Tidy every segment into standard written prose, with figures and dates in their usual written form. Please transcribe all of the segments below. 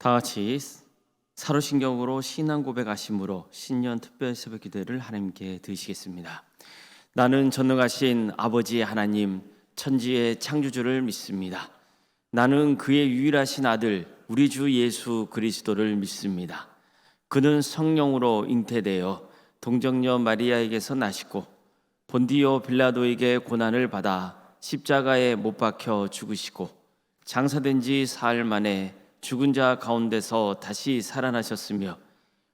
다 같이 사로신경으로 신앙 고백하심으로 신년 특별 새벽 기도를 하나님께 드리시겠습니다. 나는 전능하신 아버지 하나님 천지의 창조주를 믿습니다. 나는 그의 유일하신 아들 우리 주 예수 그리스도를 믿습니다. 그는 성령으로 잉태되어 동정녀 마리아에게서 나시고 본디오 빌라도에게 고난을 받아 십자가에 못 박혀 죽으시고 장사된 지 사흘 만에 죽은 자 가운데서 다시 살아나셨으며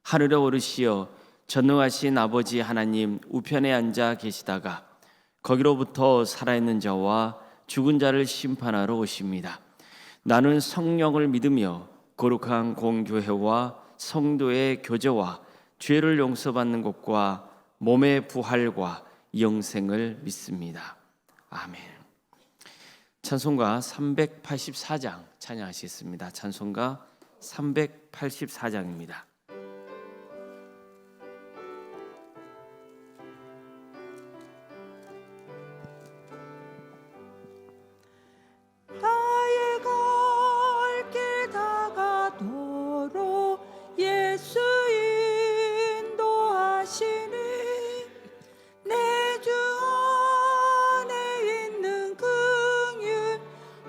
하늘에 오르시어 전능하신 아버지 하나님 우편에 앉아 계시다가 거기로부터 살아있는 자와 죽은 자를 심판하러 오십니다. 나는 성령을 믿으며 거룩한 공교회와 성도의 교제와 죄를 용서받는 것과 몸의 부활과 영생을 믿습니다. 아멘. 찬송가 384장 찬양하시겠습니다. 찬송가 384장입니다.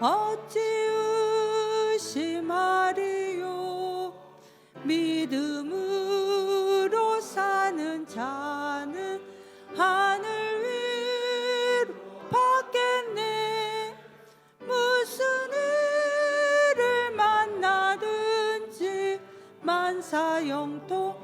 어찌 의심하리요. 믿음으로 사는 자는 하늘 위로 받겠네. 무슨 일을 만나든지 만사형통하리라.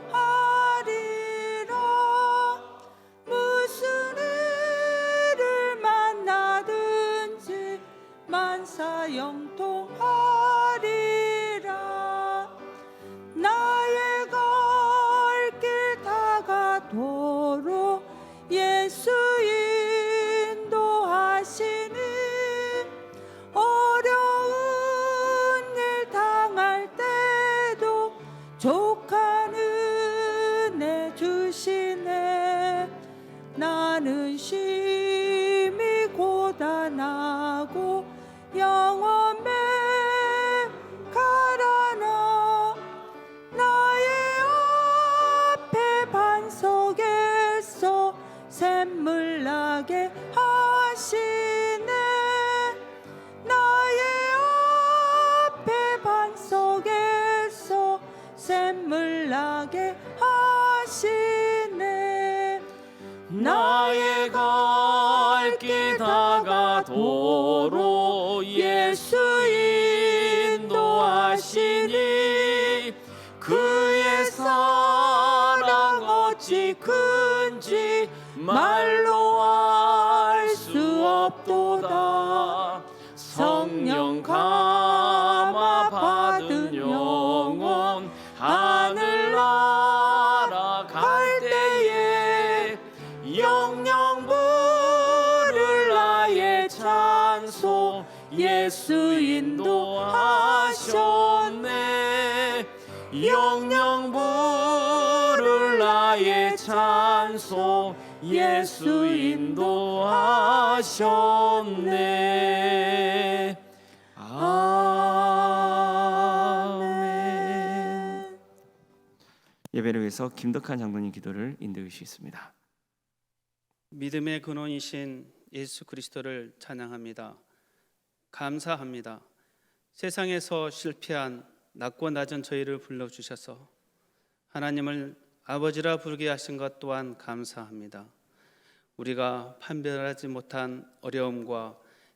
무슨 일을 만나든지 만사형통하리라. 나의 갈 길 다가도록 예수 인도하시니 어려운 일 당할 때도 족한 은혜 주시네. 나는 심히 고단하고 영원에 가라나. 나의 앞에 반석에서 샘물 나게 하시네. 나의 앞에 반석에서 샘물 나게 하시네. 나의 갈 길 다가도록 예수 인도하시니 그의 사랑 어찌 큰지 말로 알 수 없도다. 성령 감화 받은 영혼 하늘나라 갈 때에 영영 부를 나의 찬송 예수 인도하셨네. 영영 부를 나의 찬송 예수 인도하셨네. 아멘. 예배를 위해서 김덕한 장로님 기도를 인도해 주시겠습니다. 믿음의 근원이신 예수 그리스도를 찬양합니다. 감사합니다. 세상에서 실패한 낮고 낮은 저희를 불러주셔서 하나님을 아버지라 부르게 하신 것 또한 감사합니다. 우리가 판별하지 못한 어려움과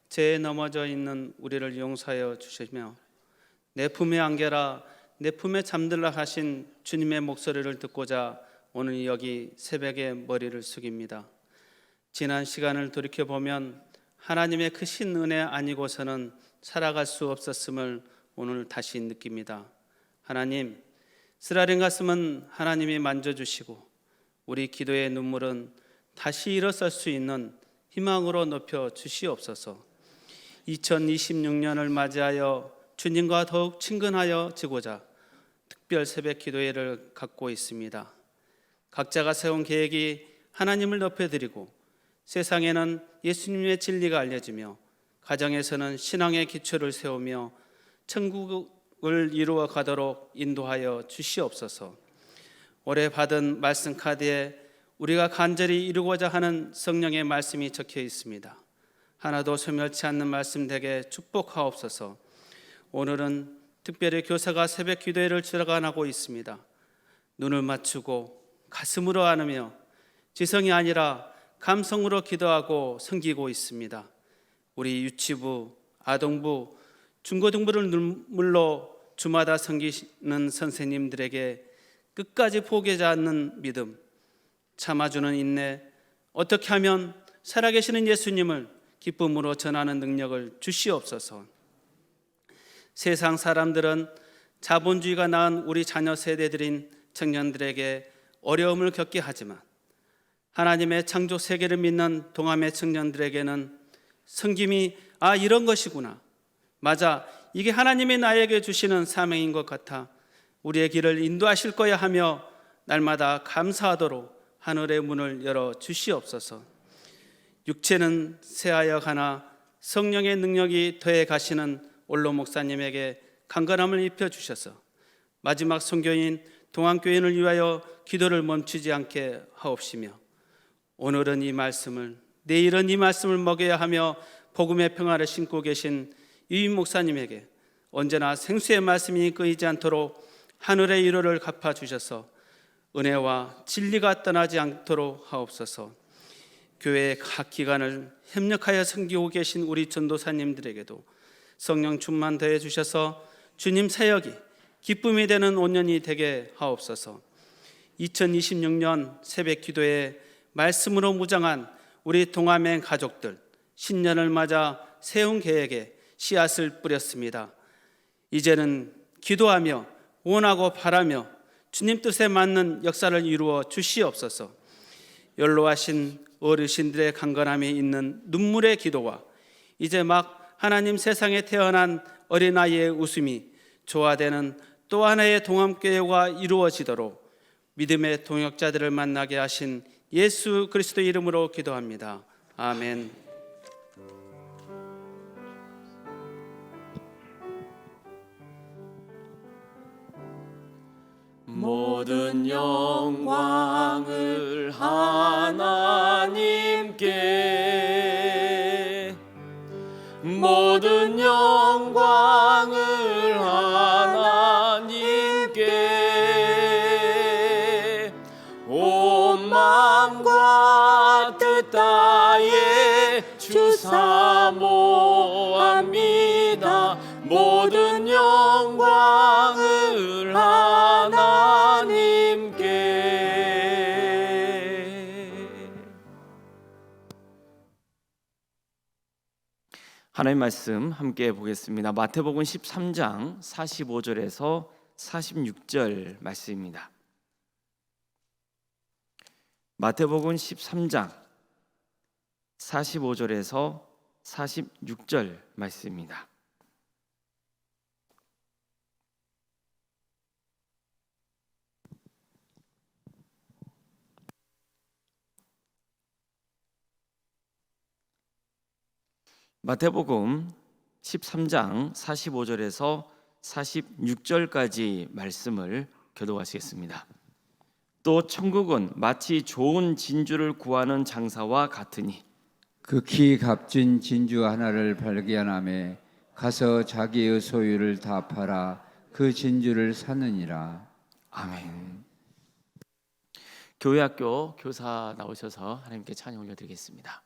죄에 넘어져 있는 우리를 용서하여 주시며 내 품에 안겨라 내 품에 잠들라 하신 주님의 목소리를 듣고자 오늘 여기 새벽에 머리를 숙입니다. 지난 시간을 돌이켜보면 하나님의 크신 은혜 아니고서는 살아갈 수 없었음을 오늘 다시 느낍니다. 하나님, 쓰라린 가슴은 하나님이 만져주시고 우리 기도의 눈물은 다시 일어설 수 있는 희망으로 높여 주시옵소서. 2026년을 맞이하여 주님과 더욱 친근하여 지고자 특별 새벽 기도회를 갖고 있습니다. 각자가 세운 계획이 하나님을 높여드리고 세상에는 예수님의 진리가 알려지며 가정에서는 신앙의 기초를 세우며 천국 이루어 가도록 인도하여 주시옵소서. 올해 받은 말씀 카드에 우리가 간절히 이루고자 하는 성령의 말씀이 적혀 있습니다. 하나도 소멸치 않는 말씀 되게 축복하옵소서. 오늘은 특별히 교사가 새벽 기도회를 주관하고 있습니다. 눈을 맞추고 가슴으로 안으며 지성이 아니라 감성으로 기도하고 섬기고 있습니다. 우리 유치부, 아동부, 중고등부를 눈물로 주마다 섬기는 선생님들에게 끝까지 포기하지 않는 믿음, 참아주는 인내, 어떻게 하면 살아계시는 예수님을 기쁨으로 전하는 능력을 주시옵소서. 세상 사람들은 자본주의가 낳은 우리 자녀 세대들인 청년들에게 어려움을 겪게 하지만 하나님의 창조 세계를 믿는 동암의 청년들에게는 섬김이 이런 것이구나, 맞아, 이게 하나님이 나에게 주시는 사명인 것 같아 우리의 길을 인도하실 거야 하며 날마다 감사하도록 하늘의 문을 열어 주시옵소서. 육체는 쇠하여 가나 성령의 능력이 더해 가시는 올로 목사님에게 강건함을 입혀 주셔서 마지막 선교인 동안교인을 위하여 기도를 멈추지 않게 하옵시며 오늘은 이 말씀을, 내일은 이 말씀을 먹여야 하며 복음의 평화를 심고 계신 유임 목사님에게 언제나 생수의 말씀이 끊이지 않도록 하늘의 위로를 갚아 주셔서 은혜와 진리가 떠나지 않도록 하옵소서. 교회의 각 기관을 협력하여 섬기고 계신 우리 전도사님들에게도 성령 충만 더해 주셔서 주님 사역이 기쁨이 되는 5년이 되게 하옵소서. 2026년 새벽 기도에 말씀으로 무장한 우리 동아멘 가족들, 신년을 맞아 세운 계획에 씨앗을 뿌렸습니다. 이제는 기도하며 원하고 바라며 주님 뜻에 맞는 역사를 이루어 주시옵소서. 연로하신 어르신들의 강건함이 있는 눈물의 기도와 이제 막 하나님 세상에 태어난 어린아이의 웃음이 조화되는 또 하나의 동암교회가 이루어지도록 믿음의 동역자들을 만나게 하신 예수 그리스도 이름으로 기도합니다. 아멘. 모든 영광을 하나님께, 모든 영광을 하나님께, 온 마음과 뜻 다해 주 사모합니다. 모든 영광을 하나님께. 하나님 말씀 함께 보겠습니다. 마태복음 13장 45절에서 46절 말씀입니다. 마태복음 13장 45절에서 46절 말씀입니다. 마태복음 13장 45절에서 46절까지 말씀을 교독하시겠습니다. 또 천국은 마치 좋은 진주를 구하는 장사와 같으니 극히 값진 진주 하나를 발견하매 가서 자기의 소유를 다 팔아 그 진주를 사느니라. 아멘. 교회학교 교사 나오셔서 하나님께 찬양 올려드리겠습니다.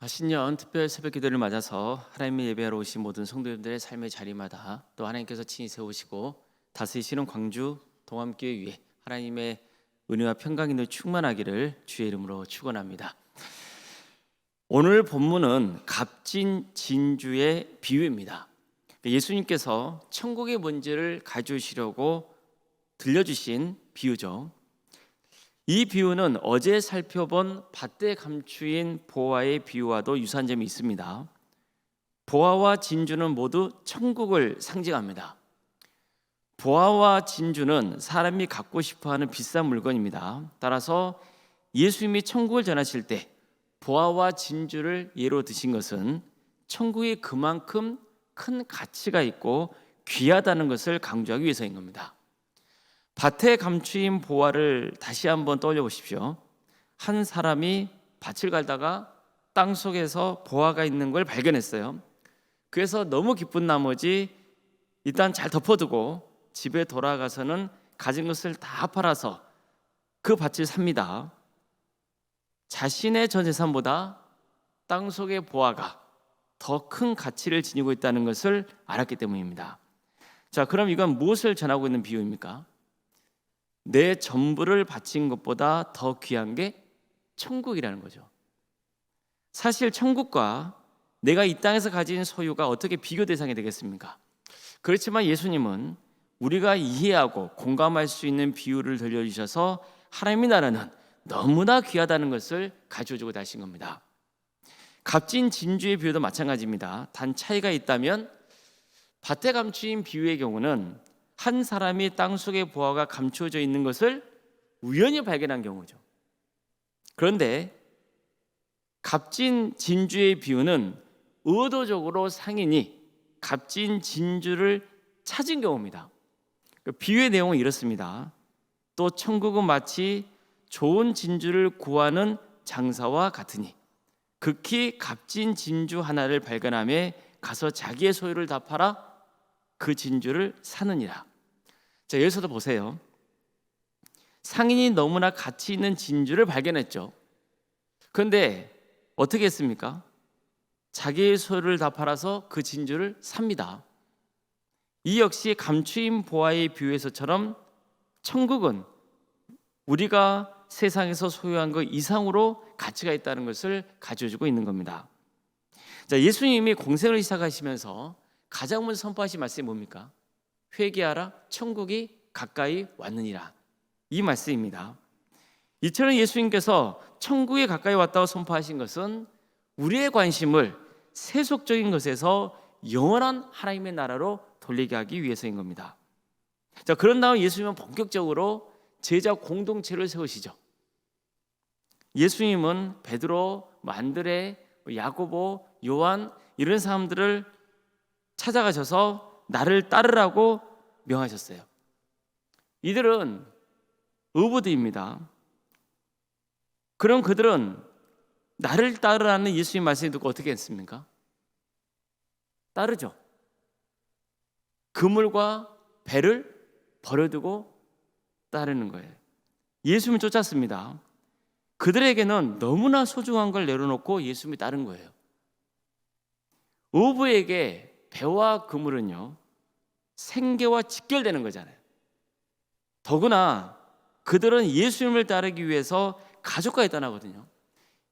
신년 특별 새벽 기도를 맞아서 하나님의 예배하러 오신 모든 성도님들의 삶의 자리마다 또 하나님께서 친히 세우시고 다스리시는 광주 동암교회 위에 하나님의 은혜와 평강이 충만하기를 주의 이름으로 축원합니다. 오늘 본문은 값진 진주의 비유입니다. 예수님께서 천국의 뭔지를 가르치시려고 들려주신 비유죠. 이 비유는 어제 살펴본 밭에 감추인 보화의 비유와도 유사한 점이 있습니다. 보화와 진주는 모두 천국을 상징합니다. 보화와 진주는 사람이 갖고 싶어하는 비싼 물건입니다. 따라서 예수님이 천국을 전하실 때 보화와 진주를 예로 드신 것은 천국이 그만큼 큰 가치가 있고 귀하다는 것을 강조하기 위해서인 겁니다. 밭에 감추인 보화를 다시 한번 떠올려 보십시오. 한 사람이 밭을 갈다가 땅 속에서 보화가 있는 걸 발견했어요. 그래서 너무 기쁜 나머지 일단 잘 덮어두고 집에 돌아가서는 가진 것을 다 팔아서 그 밭을 삽니다. 자신의 전 재산보다 땅 속의 보화가 더 큰 가치를 지니고 있다는 것을 알았기 때문입니다. 자, 그럼 이건 무엇을 전하고 있는 비유입니까? 내 전부를 바친 것보다 더 귀한 게 천국이라는 거죠. 사실 천국과 내가 이 땅에서 가진 소유가 어떻게 비교 대상이 되겠습니까? 그렇지만 예수님은 우리가 이해하고 공감할 수 있는 비유를 들려주셔서 하나님의 나라는 너무나 귀하다는 것을 가르쳐주고 다신 겁니다. 값진 진주의 비유도 마찬가지입니다. 단 차이가 있다면 밭에 감추인 비유의 경우는 한 사람이 땅속에 보화가 감추어져 있는 것을 우연히 발견한 경우죠. 그런데 값진 진주의 비유는 의도적으로 상인이 값진 진주를 찾은 경우입니다. 그 비유의 내용은 이렇습니다. 또 천국은 마치 좋은 진주를 구하는 장사와 같으니 극히 값진 진주 하나를 발견하며 가서 자기의 소유를 다 팔아 그 진주를 사느니라. 자, 여기서도 보세요. 상인이 너무나 가치 있는 진주를 발견했죠. 그런데 어떻게 했습니까? 자기의 소유를 다 팔아서 그 진주를 삽니다. 이 역시 감추인 보화의 비유에서처럼 천국은 우리가 세상에서 소유한 것 이상으로 가치가 있다는 것을 가르쳐주고 있는 겁니다. 자, 예수님이 공생을 시작하시면서 가장 먼저 선포하신 말씀이 뭡니까? 회개하라, 천국이 가까이 왔느니라. 이 말씀입니다. 이처럼 예수님께서 천국이 가까이 왔다고 선포하신 것은 우리의 관심을 세속적인 것에서 영원한 하나님의 나라로 돌리게 하기 위해서인 겁니다. 자, 그런 다음 예수님은 본격적으로 제자 공동체를 세우시죠. 예수님은 베드로, 안드레, 야고보, 요한 이런 사람들을 찾아가셔서 나를 따르라고 명하셨어요. 이들은 의부들입니다. 그럼 그들은 나를 따르라는 예수님 말씀을 듣고 어떻게 했습니까? 따르죠. 그물과 배를 버려두고 따르는 거예요. 예수님을 쫓았습니다. 그들에게는 너무나 소중한 걸 내려놓고 예수님이 따른 거예요. 의부에게 배와 그물은요, 생계와 직결되는 거잖아요. 더구나 그들은 예수님을 따르기 위해서 가족까지 떠나거든요.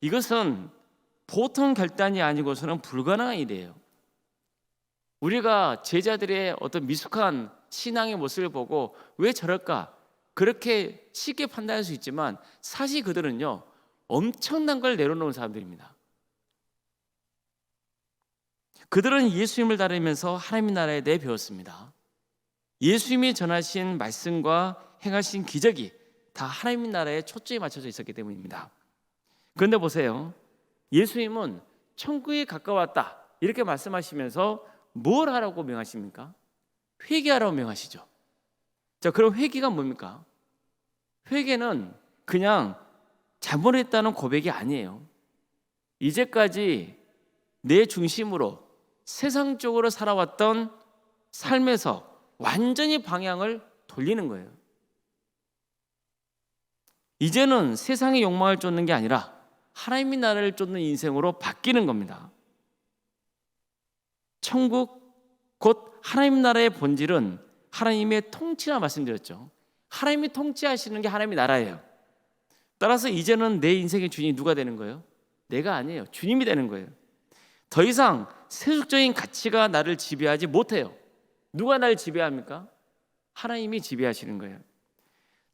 이것은 보통 결단이 아니고서는 불가능한 일이에요. 우리가 제자들의 어떤 미숙한 신앙의 모습을 보고 왜 저럴까? 그렇게 쉽게 판단할 수 있지만 사실 그들은요, 엄청난 걸 내려놓은 사람들입니다. 그들은 예수님을 따르면서 하나님의 나라에 대해 배웠습니다. 예수님이 전하신 말씀과 행하신 기적이 다 하나님의 나라에 초점이 맞춰져 있었기 때문입니다. 그런데 보세요. 예수님은 천국에 가까웠다 이렇게 말씀하시면서 뭘 하라고 명하십니까? 회개하라고 명하시죠. 자, 그럼 회개가 뭡니까? 회개는 그냥 잘못했다는 고백이 아니에요. 이제까지 내 중심으로 세상적으로 살아왔던 삶에서 완전히 방향을 돌리는 거예요. 이제는 세상의 욕망을 쫓는 게 아니라 하나님의 나라를 쫓는 인생으로 바뀌는 겁니다. 천국 곧 하나님 나라의 본질은 하나님의 통치라 말씀드렸죠. 하나님이 통치하시는 게 하나님의 나라예요. 따라서 이제는 내 인생의 주인이 누가 되는 거예요? 내가 아니에요. 주님이 되는 거예요. 더 이상 세속적인 가치가 나를 지배하지 못해요. 누가 나를 지배합니까? 하나님이 지배하시는 거예요.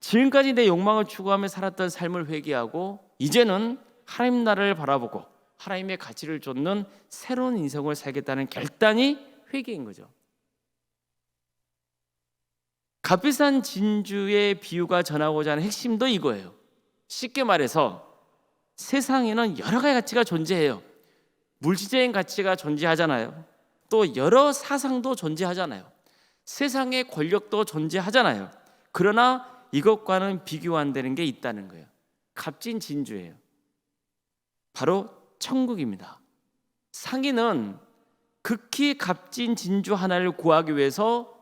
지금까지 내 욕망을 추구하며 살았던 삶을 회개하고 이제는 하나님 나라를 바라보고 하나님의 가치를 쫓는 새로운 인생을 살겠다는 결단이 회개인 거죠. 값비싼 진주의 비유가 전하고자 하는 핵심도 이거예요. 쉽게 말해서 세상에는 여러 가지 가치가 존재해요. 물질적인 가치가 존재하잖아요. 또 여러 사상도 존재하잖아요. 세상의 권력도 존재하잖아요. 그러나 이것과는 비교 안 되는 게 있다는 거예요. 값진 진주예요. 바로 천국입니다. 상인은 극히 값진 진주 하나를 구하기 위해서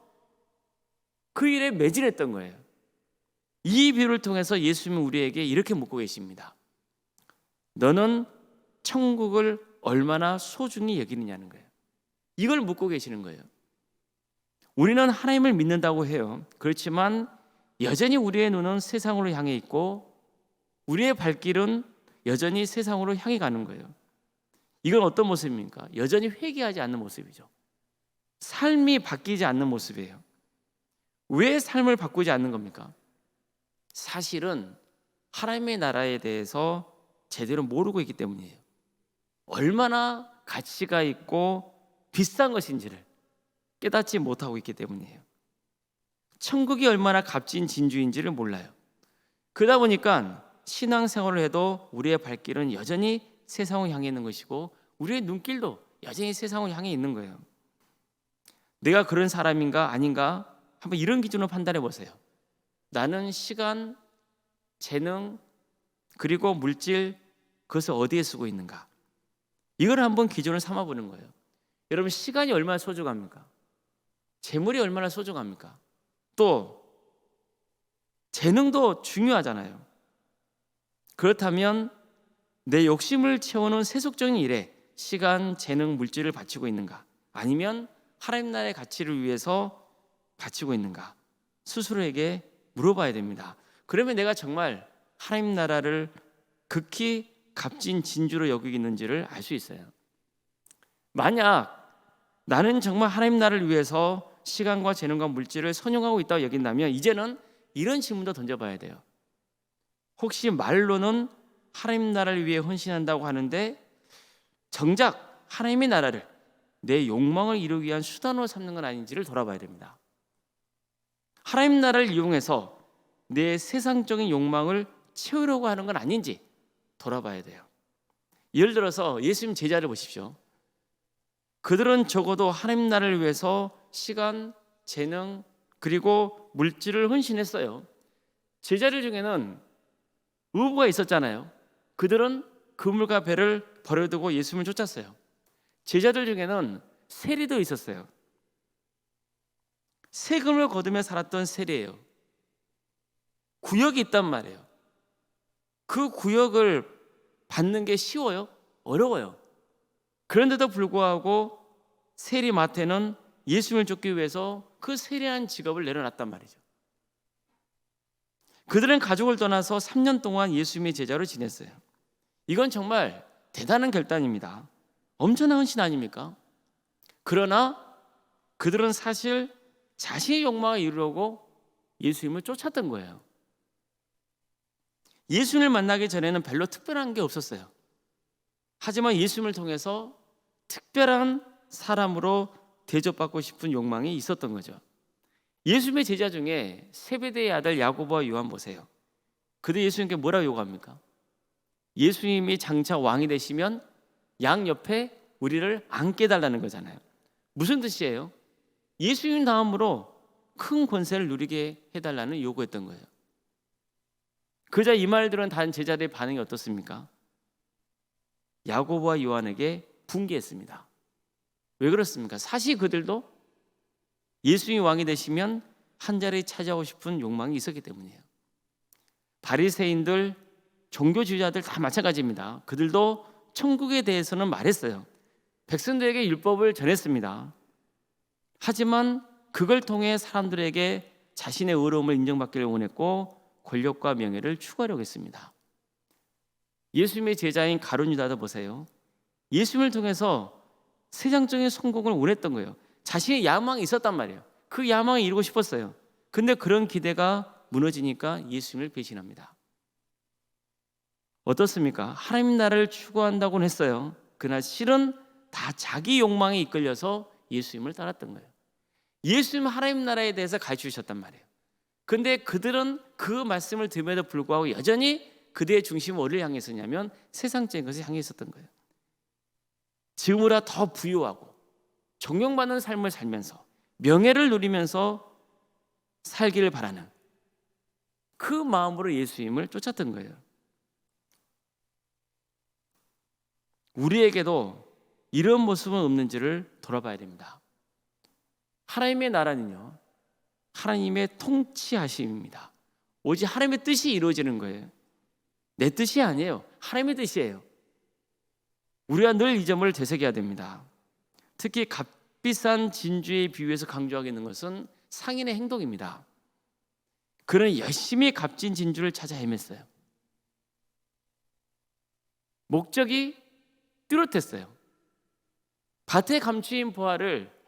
그 일에 매진했던 거예요. 이 비유를 통해서 예수님은 우리에게 이렇게 묻고 계십니다. 너는 천국을 얼마나 소중히 여기느냐는 거예요. 이걸 묻고 계시는 거예요. 우리는 하나님을 믿는다고 해요. 그렇지만 여전히 우리의 눈은 세상으로 향해 있고 우리의 발길은 여전히 세상으로 향해 가는 거예요. 이건 어떤 모습입니까? 여전히 회개하지 않는 모습이죠. 삶이 바뀌지 않는 모습이에요. 왜 삶을 바꾸지 않는 겁니까? 사실은 하나님의 나라에 대해서 제대로 모르고 있기 때문이에요. 얼마나 가치가 있고 비싼 것인지를 깨닫지 못하고 있기 때문이에요. 천국이 얼마나 값진 진주인지를 몰라요. 그러다 보니까 신앙생활을 해도 우리의 발길은 여전히 세상을 향해 있는 것이고 우리의 눈길도 여전히 세상을 향해 있는 거예요. 내가 그런 사람인가 아닌가 한번 이런 기준으로 판단해 보세요. 나는 시간, 재능, 그리고 물질 그것을 어디에 쓰고 있는가? 이걸 한번 기준을 삼아 보는 거예요. 여러분 시간이 얼마나 소중합니까? 재물이 얼마나 소중합니까? 또 재능도 중요하잖아요. 그렇다면 내 욕심을 채우는 세속적인 일에 시간, 재능, 물질을 바치고 있는가? 아니면 하나님 나라의 가치를 위해서 바치고 있는가? 스스로에게 물어봐야 됩니다. 그러면 내가 정말 하나님 나라를 극히 값진 진주로 여기고 있는지를 알 수 있어요. 만약 나는 정말 하나님 나라를 위해서 시간과 재능과 물질을 선용하고 있다고 여긴다면 이제는 이런 질문도 던져봐야 돼요. 혹시 말로는 하나님 나라를 위해 헌신한다고 하는데 정작 하나님의 나라를 내 욕망을 이루기 위한 수단으로 삼는 건 아닌지를 돌아봐야 됩니다. 하나님 나라를 이용해서 내 세상적인 욕망을 채우려고 하는 건 아닌지 돌아봐야 돼요. 예를 들어서 예수님 제자를 보십시오. 그들은 적어도 하나님 나라를 위해서 시간, 재능, 그리고 물질을 헌신했어요. 제자들 중에는 의부가 있었잖아요. 그들은 그물과 배를 버려두고 예수님을 쫓았어요. 제자들 중에는 세리도 있었어요. 세금을 거두며 살았던 세리예요. 구역이 있단 말이에요. 그 구역을 받는 게 쉬워요? 어려워요. 그런데도 불구하고 세리 마태는 예수님을 쫓기 위해서 그 세리한 직업을 내려놨단 말이죠. 그들은 가족을 떠나서 3년 동안 예수님의 제자로 지냈어요. 이건 정말 대단한 결단입니다. 엄청난 헌신 아닙니까? 그러나 그들은 사실 자신의 욕망을 이루려고 예수님을 쫓았던 거예요. 예수님을 만나기 전에는 별로 특별한 게 없었어요. 하지만 예수님을 통해서 특별한 사람으로 대접받고 싶은 욕망이 있었던 거죠. 예수님의 제자 중에 세베대의 아들 야고보와 요한 보세요. 그들 예수님께 뭐라고 요구합니까? 예수님이 장차 왕이 되시면 양 옆에 우리를 앉게 해달라는 거잖아요. 무슨 뜻이에요? 예수님 다음으로 큰 권세를 누리게 해달라는 요구했던 거예요. 그자 이 말 들은 다른 제자들의 반응이 어떻습니까? 야고보와 요한에게 분개했습니다. 왜 그렇습니까? 사실 그들도 예수님이 왕이 되시면 한 자리 차지하고 싶은 욕망이 있었기 때문이에요. 바리새인들, 종교 지도자들 다 마찬가지입니다. 그들도 천국에 대해서는 말했어요. 백성들에게 율법을 전했습니다. 하지만 그걸 통해 사람들에게 자신의 의로움을 인정받기를 원했고 권력과 명예를 추구하려고 했습니다. 예수님의 제자인 가룟 유다도 보세요. 예수님을 통해서 세상적인 성공을 원했던 거예요. 자신의 야망이 있었단 말이에요. 그 야망을 이루고 싶었어요. 근데 그런 기대가 무너지니까 예수님을 배신합니다. 어떻습니까? 하나님 나라를 추구한다고는 했어요. 그러나 실은 다 자기 욕망에 이끌려서 예수님을 따랐던 거예요. 예수님 하나님 나라에 대해서 가르쳐 주셨단 말이에요. 근데 그들은 그 말씀을 들음에도 불구하고 여전히 그들의 중심은 어디를 향해 있었냐면 세상적인 것을 향해 있었던 거예요. 지금보다 더 부유하고 존경받는 삶을 살면서 명예를 누리면서 살기를 바라는 그 마음으로 예수님을 쫓았던 거예요. 우리에게도 이런 모습은 없는지를 돌아봐야 됩니다. 하나님의 나라는요, 하나님의 통치하심입니다. 오직 하나님의 뜻이 이루어지는 거예요. 내 뜻이 아니에요. 하나님의 뜻이에요. 우리가 늘 이 점을 되새겨야 됩니다. 특히 값비싼 진주에 비유해서 강조하고 있는 것은 상인의 행동입니다. 그는 열심히 값진 진주를 찾아 헤맸어요. 목적이 뚜렷했어요. 밭에 감추인 보화를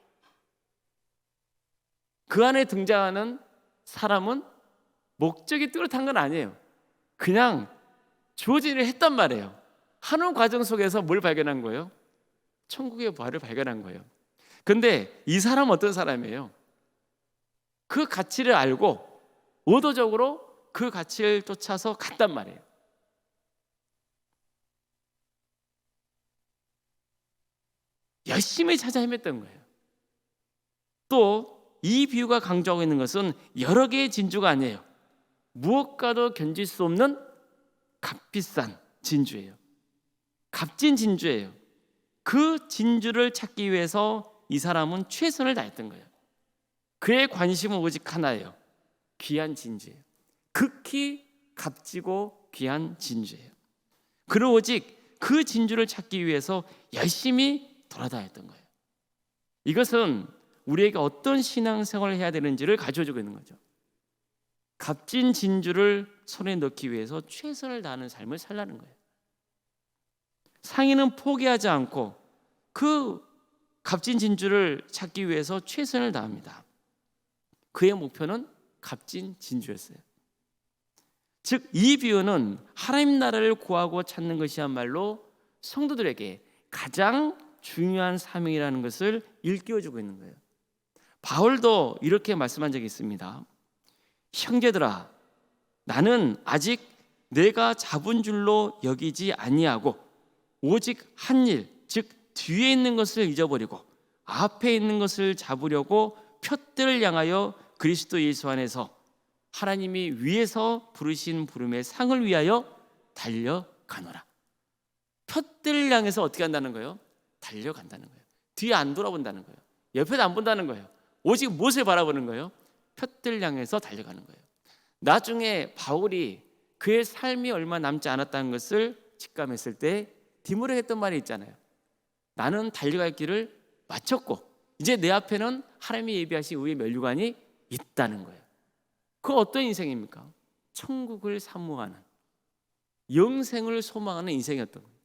그 안에 등장하는 사람은 목적이 뚜렷한 건 아니에요. 그냥 주어진 일을 했단 말이에요. 하는 과정 속에서 뭘 발견한 거예요? 천국의 보화를 발견한 거예요. 근데 이 사람은 어떤 사람이에요? 그 가치를 알고 의도적으로 그 가치를 쫓아서 갔단 말이에요. 열심히 찾아 헤맸던 거예요. 또 이 비유가 강조하고 있는 것은 여러 개의 진주가 아니에요. 무엇과도 견질 수 없는 값비싼 진주예요. 값진 진주예요. 그 진주를 찾기 위해서 이 사람은 최선을 다했던 거예요. 그의 관심은 오직 하나예요. 귀한 진주예요. 극히 값지고 귀한 진주예요. 그는 오직 그 진주를 찾기 위해서 열심히 돌아다녔던 거예요. 이것은 우리에게 어떤 신앙생활을 해야 되는지를 가르쳐주고 있는 거죠. 값진 진주를 손에 넣기 위해서 최선을 다하는 삶을 살라는 거예요. 상인은 포기하지 않고 그 값진 진주를 찾기 위해서 최선을 다합니다. 그의 목표는 값진 진주였어요. 즉, 이 비유는 하나님 나라를 구하고 찾는 것이야말로 성도들에게 가장 중요한 사명이라는 것을 일깨워주고 있는 거예요. 바울도 이렇게 말씀한 적이 있습니다. 형제들아, 나는 아직 내가 잡은 줄로 여기지 아니하고 오직 한 일, 즉 뒤에 있는 것을 잊어버리고 앞에 있는 것을 잡으려고 푯대를 향하여 그리스도 예수 안에서 하나님이 위에서 부르신 부름의 상을 위하여 달려가노라. 푯대를 향해서 어떻게 한다는 거예요? 달려간다는 거예요. 뒤에 안 돌아본다는 거예요. 옆에도 안 본다는 거예요. 오직 무엇을 바라보는 거예요? 푯대를 향해서 달려가는 거예요. 나중에 바울이 그의 삶이 얼마 남지 않았다는 것을 직감했을 때 디모데 했던 말이 있잖아요. 나는 달려갈 길을 마쳤고 이제 내 앞에는 하나님이 예비하신 의의 면류관이 있다는 거예요. 그 어떤 인생입니까? 천국을 사모하는, 영생을 소망하는 인생이었던 거예요.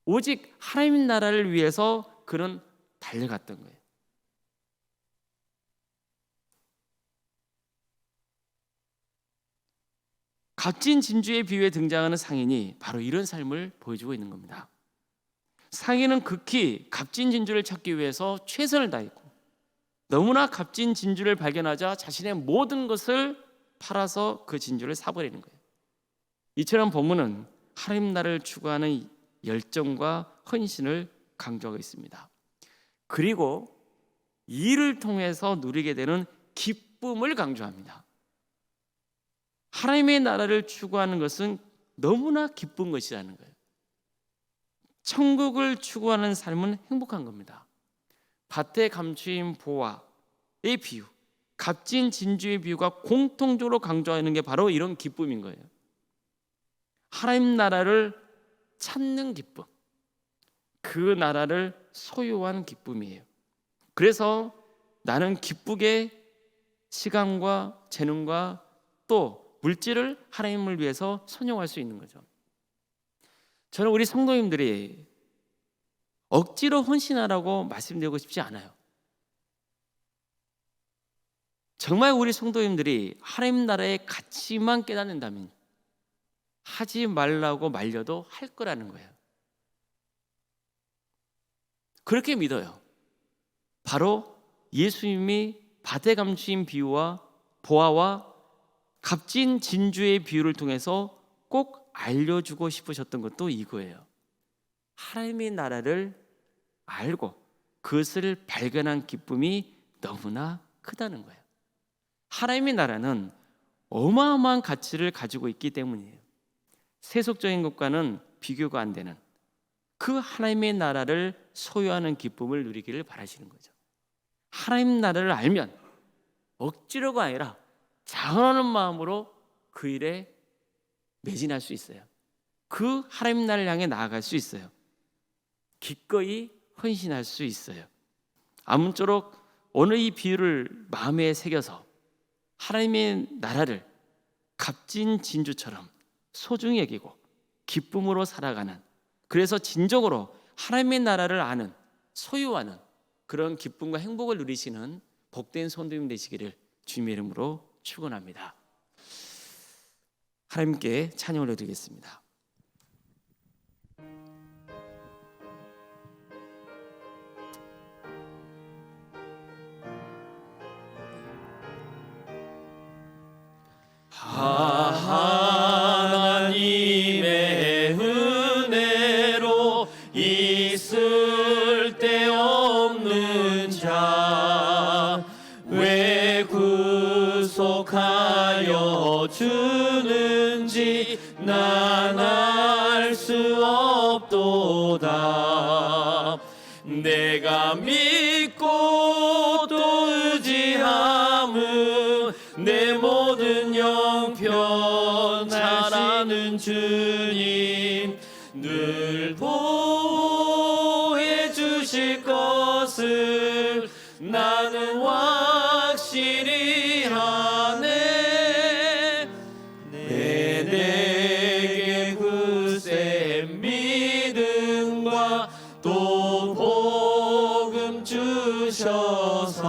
오직 하나님 나라를 위해서 그는 달려갔던 거예요. 값진 진주의 비유에 등장하는 상인이 바로 이런 삶을 보여주고 있는 겁니다. 상인은 극히 값진 진주를 찾기 위해서 최선을 다했고 너무나 값진 진주를 발견하자 자신의 모든 것을 팔아서 그 진주를 사버리는 거예요. 이처럼 본문은 하나님 나라를 추구하는 열정과 헌신을 강조하고 있습니다. 그리고 이를 통해서 누리게 되는 기쁨을 강조합니다. 하나님의 나라를 추구하는 것은 너무나 기쁜 것이라는 거예요. 천국을 추구하는 삶은 행복한 겁니다. 밭에 감추인 보화의 비유, 값진 진주의 비유가 공통적으로 강조하는 게 바로 이런 기쁨인 거예요. 하나님 나라를 찾는 기쁨, 그 나라를 소유한 기쁨이에요. 그래서 나는 기쁘게 시간과 재능과 또 물질을 하나님을 위해서 선용할 수 있는 거죠. 저는 우리 성도님들이 억지로 헌신하라고 말씀드리고 싶지 않아요. 정말 우리 성도님들이 하나님 나라의 가치만 깨닫는다면 하지 말라고 말려도 할 거라는 거예요. 그렇게 믿어요. 바로 예수님이 밭에 감추인 비유와 보화와 값진 진주의 비유를 통해서 꼭 알려주고 싶으셨던 것도 이거예요. 하나님의 나라를 알고 그것을 발견한 기쁨이 너무나 크다는 거예요. 하나님의 나라는 어마어마한 가치를 가지고 있기 때문이에요. 세속적인 것과는 비교가 안 되는 그 하나님의 나라를 소유하는 기쁨을 누리기를 바라시는 거죠. 하나님 나라를 알면 억지로가 아니라 자원하는 마음으로 그 일에 매진할 수 있어요. 그 하나님 나라를 향해 나아갈 수 있어요. 기꺼이 헌신할 수 있어요. 아무쪼록 오늘 이 비유를 마음에 새겨서 하나님의 나라를 값진 진주처럼 소중히 여기고 기쁨으로 살아가는, 그래서 진정으로 하나님의 나라를 아는, 소유하는 그런 기쁨과 행복을 누리시는 복된 성도님 되시기를 주님의 이름으로 축원합니다. 하나님께 찬양을 올려드리겠습니다. 하나님의 은혜로 있을 데 없는 자 왜 구속하여 주는지 난 알 수 없도다. 내가 믿고 또 의지함은 내 모든 영편 잘하는 주님 늘 보호해 주실 것을 나는 확실히 하네. 내게 굳센 믿음과 또 복음 주셔서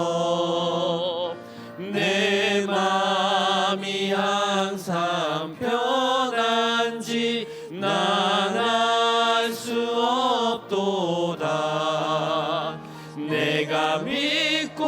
내 마음이 항상 편한지 난 알 수 없도다. 내가 믿고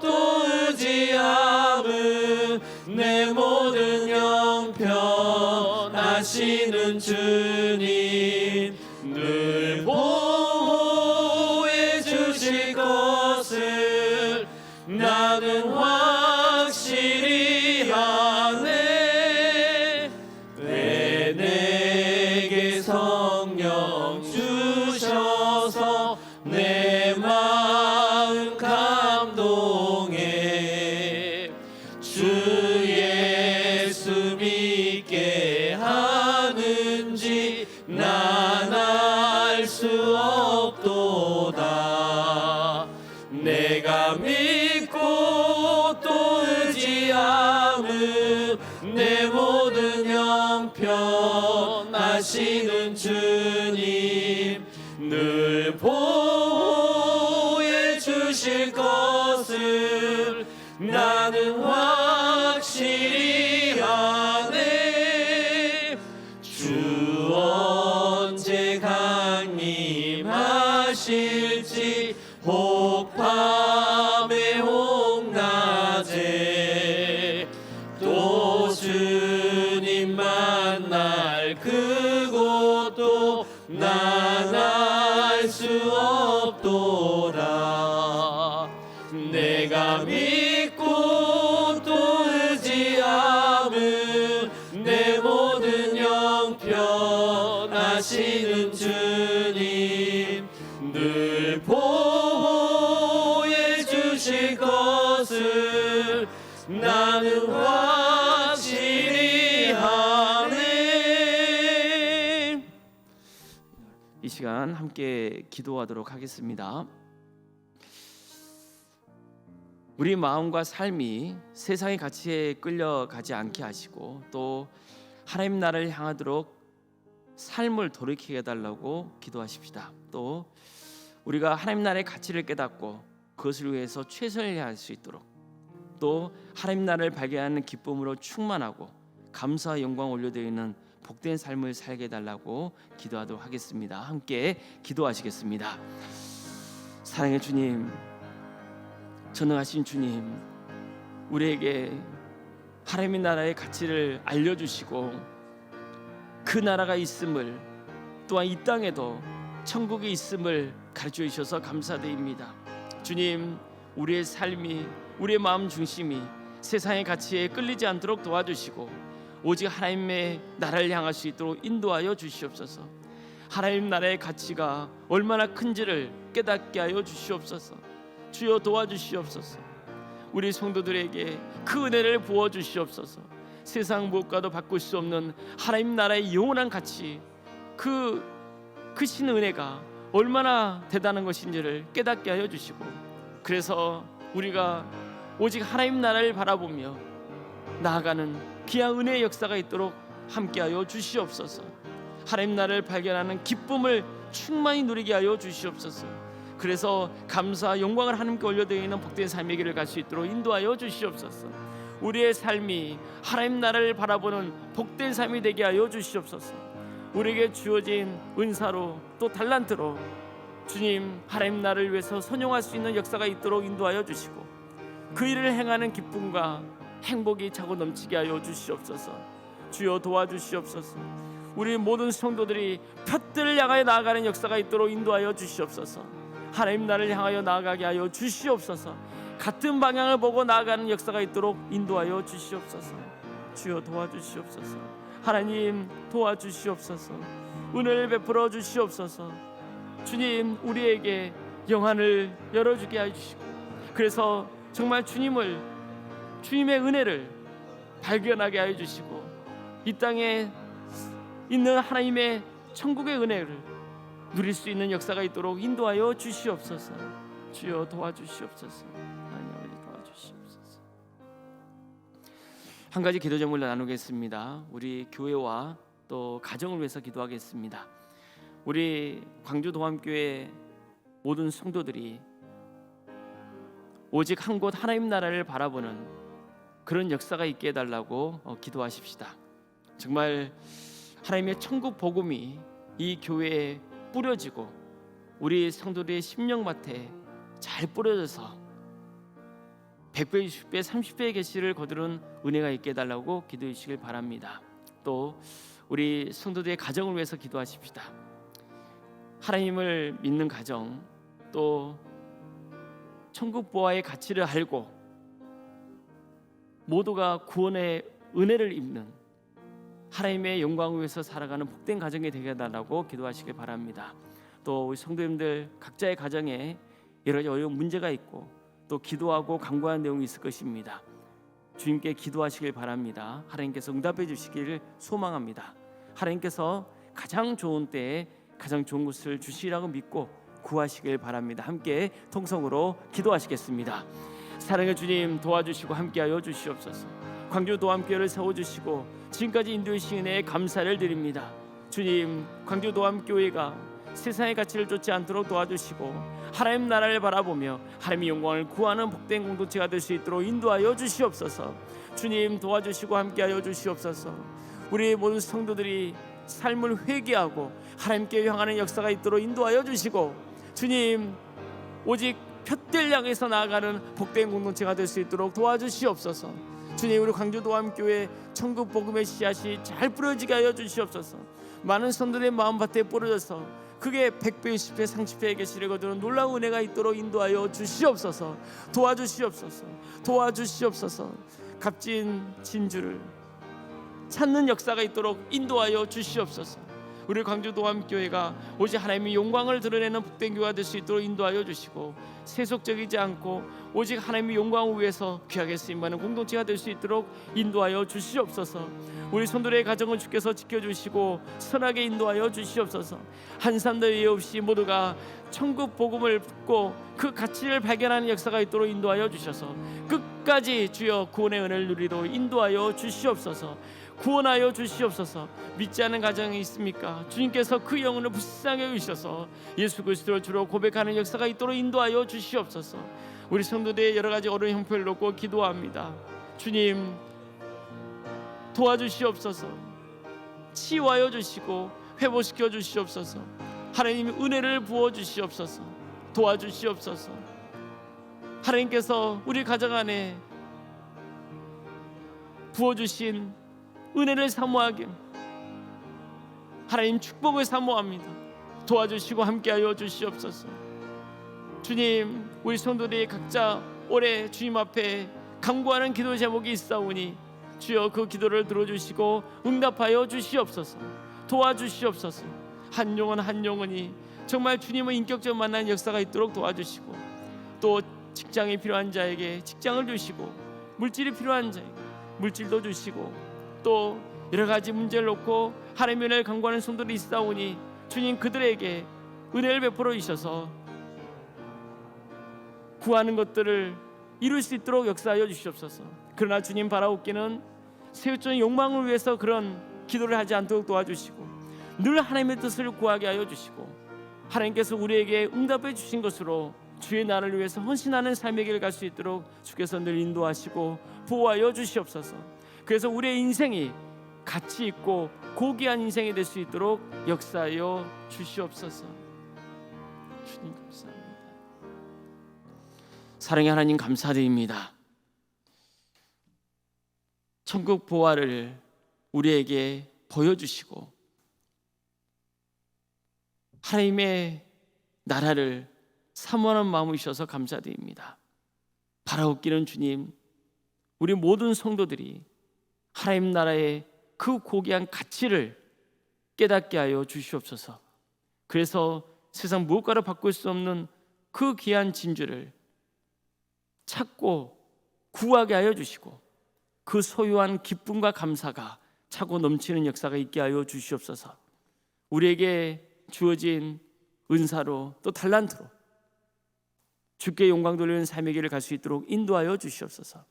또 의지함은 내 모든 영편 하시는 주님 늘 보호해 주실 것을 나는 확실히 하네. 왜 내게 성령 주셔서 내 마음 감동해 주 예수 믿게 하는지 난 알 수 없도다. 내가 믿고 또 의지함은 내 모든 영편 하시는 주님 늘 보호해 주실 것을 나는 확실히 하네. 주 언제 강림하실지 혹 밤에 혹 낮에 또 주님 만날 그곳도 난 알 수 없도다. 내가 믿고 또 의지함은 내 모든 영편 하시는 주님 늘 보호해 주실 것을 나는 확실히 하네. 시간 함께 기도하도록 하겠습니다. 우리 마음과 삶이 세상의 가치에 끌려가지 않게 하시고 또 하나님 나라를 향하도록 삶을 돌이키게 해달라고 기도하십시다. 또 우리가 하나님 나라의 가치를 깨닫고 그것을 위해서 최선을 다할 수 있도록 또 하나님 나라를 발견하는 기쁨으로 충만하고 감사와 영광 올려드리는 복된 삶을 살게 해달라고 기도하도록 하겠습니다. 함께 기도하시겠습니다. 사랑의 주님, 전능하신 주님, 우리에게 하나님의 나라의 가치를 알려주시고 그 나라가 있음을 또한 이 땅에도 천국이 있음을 가르쳐 주셔서 감사드립니다. 주님, 우리의 삶이 우리의 마음 중심이 세상의 가치에 끌리지 않도록 도와주시고 오직 하나님의 나라를 향할 수 있도록 인도하여 주시옵소서. 하나님 나라의 가치가 얼마나 큰지를 깨닫게 하여 주시옵소서. 주여 도와주시옵소서. 우리 성도들에게 그 은혜를 부어 주시옵소서. 세상 무엇과도 바꿀 수 없는 하나님 나라의 영원한 가치, 그 크신 은혜가 얼마나 대단한 것인지를 깨닫게 하여 주시고 그래서 우리가 오직 하나님 나라를 바라보며 나아가는 귀한 은혜의 역사가 있도록 함께하여 주시옵소서. 하나님 나라를 발견하는 기쁨을 충만히 누리게 하여 주시옵소서. 그래서 감사와 영광을 하나님께 올려드리는 복된 삶의 길을 갈 수 있도록 인도하여 주시옵소서. 우리의 삶이 하나님 나라를 바라보는 복된 삶이 되게 하여 주시옵소서. 우리에게 주어진 은사로 또 달란트로 주님 하나님 나라를 위해서 선용할 수 있는 역사가 있도록 인도하여 주시고 그 일을 행하는 기쁨과 행복이 차고 넘치게 하여 주시옵소서. 주여 도와주시옵소서. 우리 모든 성도들이 푯들을 향하여 나아가는 역사가 있도록 인도하여 주시옵소서. 하나님 나라를 향하여 나아가게 하여 주시옵소서. 같은 방향을 보고 나아가는 역사가 있도록 인도하여 주시옵소서. 주여 도와주시옵소서. 하나님 도와주시옵소서. 은혜를 베풀어 주시옵소서. 주님 우리에게 영안을 열어주게 해주시고 그래서 정말 주님의 은혜를 발견하게 하여 주시고 이 땅에 있는 하나님의 천국의 은혜를 누릴 수 있는 역사가 있도록 인도하여 주시옵소서. 주여 도와주시옵소서. 하나님 아버지 도와주시옵소서. 한 가지 기도 제목을 나누겠습니다. 우리 교회와 또 가정을 위해서 기도하겠습니다. 우리 광주 동암교회 모든 성도들이 오직 한 곳 하나님 나라를 바라보는 그런 역사가 있게 해달라고 기도하십시다. 정말 하나님의 천국 복음이 이 교회에 뿌려지고 우리 성도들의 심령밭에 잘 뿌려져서 100배, 60배, 30배의 계시를 거두는 은혜가 있게 해달라고 기도해 주시길 바랍니다. 또 우리 성도들의 가정을 위해서 기도하십시다. 하나님을 믿는 가정, 또 천국 보화의 가치를 알고 모두가 구원의 은혜를 입는 하나님의 영광을 위해서 살아가는 복된 가정이 되게 해달라고 기도하시길 바랍니다. 또 우리 성도님들 각자의 가정에 여러 가지 어려운 문제가 있고 또 기도하고 간구하는 내용이 있을 것입니다. 주님께 기도하시길 바랍니다. 하나님께서 응답해 주시기를 소망합니다. 하나님께서 가장 좋은 때에 가장 좋은 것을 주시라고 믿고 구하시길 바랍니다. 함께 통성으로 기도하시겠습니다. 사랑의 주님 도와주시고 함께하여 주시옵소서. 광주 도암교회를 세워주시고 지금까지 인도해 주신 은혜에 감사를 드립니다. 주님 광주 도암교회가 세상의 가치를 쫓지 않도록 도와주시고 하나님 나라를 바라보며 하나님의 영광을 구하는 복된 공동체가 될 수 있도록 인도하여 주시옵소서. 주님 도와주시고 함께하여 주시옵소서. 우리 모든 성도들이 삶을 회개하고 하나님께 향하는 역사가 있도록 인도하여 주시고 주님 오직 푯들 향해서 나아가는 복된 공동체가 될 수 있도록 도와주시옵소서. 주님 우리 광주도암교회 천국 복음의 씨앗이 잘 뿌려지게 하여 주시옵소서. 많은 성도들의 마음밭에 뿌려져서 그게 100배, 20배, 30배의 계시를 거두는 놀라운 은혜가 있도록 인도하여 주시옵소서. 도와주시옵소서. 도와주시옵소서. 값진 진주를 찾는 역사가 있도록 인도하여 주시옵소서. 우리 광주 도암교회가 오직 하나님의 영광을 드러내는 복된 교회가 될 수 있도록 인도하여 주시고, 세속적이지 않고 오직 하나님의 영광을 위해서 귀하게 쓰임받는 공동체가 될 수 있도록 인도하여 주시옵소서. 우리 성도들의 가정을 주께서 지켜주시고 선하게 인도하여 주시옵소서. 한 사람도 예외 없이 모두가 천국 복음을 듣고 그 가치를 발견하는 역사가 있도록 인도하여 주셔서 끝까지 주여 구원의 은혜를 누리도록 인도하여 주시옵소서. 구원하여 주시옵소서. 믿지 않는 가정이 있습니까? 주님께서 그 영혼을 불쌍히 여기셔서 예수 그리스도를 주로 고백하는 역사가 있도록 인도하여 주시옵소서. 우리 성도들의 여러 가지 어려운 형편을 놓고 기도합니다. 주님 도와주시옵소서. 치유하여 주시고 회복시켜 주시옵소서. 하나님의 은혜를 부어 주시옵소서. 도와주시옵소서. 하나님께서 우리 가정 안에 부어주신 은혜를 사모하게, 하나님 축복을 사모합니다. 도와주시고 함께하여 주시옵소서. 주님, 우리 성도들이 각자 올해 주님 앞에 간구하는 기도 제목이 있사오니 주여 그 기도를 들어주시고 응답하여 주시옵소서. 도와주시옵소서. 한 영혼 한 영혼이 정말 주님의 인격적으로 만나는 역사가 있도록 도와주시고, 또 직장이 필요한 자에게 직장을 주시고, 물질이 필요한 자에게 물질도 주시고, 또 여러 가지 문제를 놓고 하나님의 은혜를 간구하는 성도들이 있사오니 주님 그들에게 은혜를 베풀어 주셔서 구하는 것들을 이룰 수 있도록 역사하여 주시옵소서. 그러나 주님 바라옵기는 세우적인 욕망을 위해서 그런 기도를 하지 않도록 도와주시고, 늘 하나님의 뜻을 구하게 하여 주시고, 하나님께서 우리에게 응답해 주신 것으로 주의 나라를 위해서 헌신하는 삶의 길을 갈 수 있도록 주께서 늘 인도하시고 보호하여 주시옵소서. 그래서 우리의 인생이 가치 있고 고귀한 인생이 될 수 있도록 역사하여 주시옵소서. 주님 감사합니다. 사랑의 하나님 감사드립니다. 천국 보화를 우리에게 보여주시고 하나님의 나라를 사모하는 마음을 주셔서 감사드립니다. 바라옵기는 주님, 우리 모든 성도들이 하나님 나라의 그 고귀한 가치를 깨닫게 하여 주시옵소서. 그래서 세상 무엇과도 바꿀 수 없는 그 귀한 진주를 찾고 구하게 하여 주시고, 그 소유한 기쁨과 감사가 차고 넘치는 역사가 있게 하여 주시옵소서. 우리에게 주어진 은사로 또 달란트로 주께 영광 돌리는 삶의 길을 갈 수 있도록 인도하여 주시옵소서.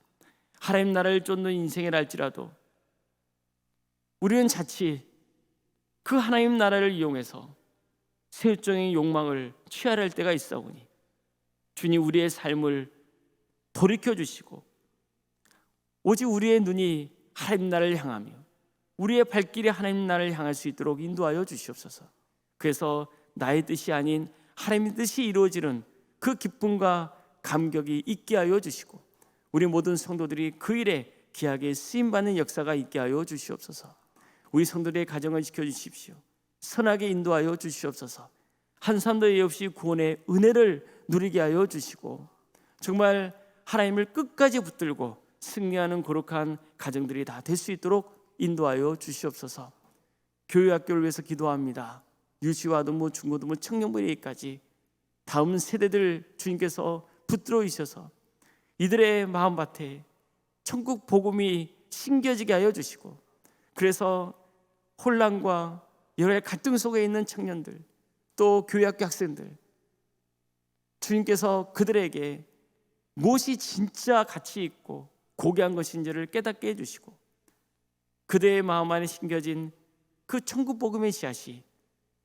하나님 나라를 쫓는 인생이랄지라도 우리는 자칫 그 하나님 나라를 이용해서 세속적인 욕망을 취하할 때가 있사오니 주님 우리의 삶을 돌이켜 주시고 오직 우리의 눈이 하나님 나라를 향하며 우리의 발길이 하나님 나라를 향할 수 있도록 인도하여 주시옵소서. 그래서 나의 뜻이 아닌 하나님의 뜻이 이루어지는 그 기쁨과 감격이 있게 하여 주시고, 우리 모든 성도들이 그 일에 귀하게 쓰임받는 역사가 있게 하여 주시옵소서. 우리 성도들의 가정을 지켜주십시오. 선하게 인도하여 주시옵소서. 한 사람도 예외 없이 구원의 은혜를 누리게 하여 주시고, 정말 하나님을 끝까지 붙들고 승리하는 거룩한 가정들이 다 될 수 있도록 인도하여 주시옵소서. 교회학교를 위해서 기도합니다. 유치와든모 중고등부 청년부에까지 다음 세대들 주님께서 붙들어 주셔서 이들의 마음밭에 천국 복음이 심겨지게 하여 주시고, 그래서 혼란과 여러 가지 갈등 속에 있는 청년들, 또 교회학교 학생들, 주님께서 그들에게 무엇이 진짜 가치 있고 고귀한 것인지를 깨닫게 해주시고, 그들의 마음 안에 심겨진 그 천국 복음의 씨앗이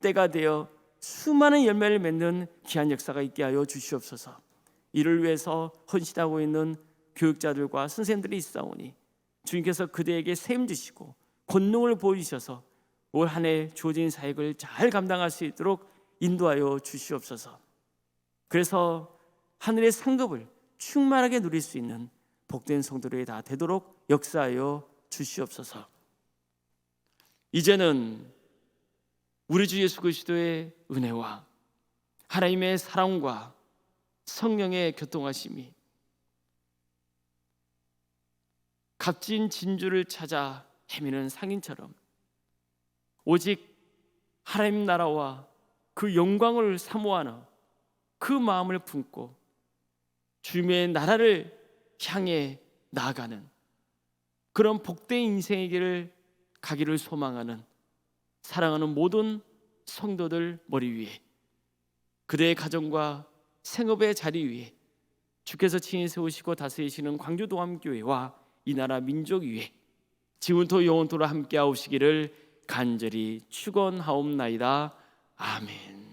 때가 되어 수많은 열매를 맺는 귀한 역사가 있게 하여 주시옵소서. 이를 위해서 헌신하고 있는 교육자들과 선생님들이 있사오니 주님께서 그들에게 세임 주시고 권능을 보여주셔서 올 한 해 주어진 사역을 잘 감당할 수 있도록 인도하여 주시옵소서. 그래서 하늘의 상급을 충만하게 누릴 수 있는 복된 성도들이 다 되도록 역사하여 주시옵소서. 이제는 우리 주 예수 그리스도의 은혜와 하나님의 사랑과 성령의 교통하심이 값진 진주를 찾아 헤매는 상인처럼 오직 하나님 나라와 그 영광을 사모하는 그 마음을 품고 주님의 나라를 향해 나아가는 그런 복된 인생의 길을 가기를 소망하는 사랑하는 모든 성도들 머리 위에, 그대의 가정과 생업의 자리 위에 주께서 친히 세우시고 다스리시는 광주동암교회와 이 나라 민족 위에 지금부터 영원토록 함께 하시기를 간절히 축원하옵나이다. 아멘.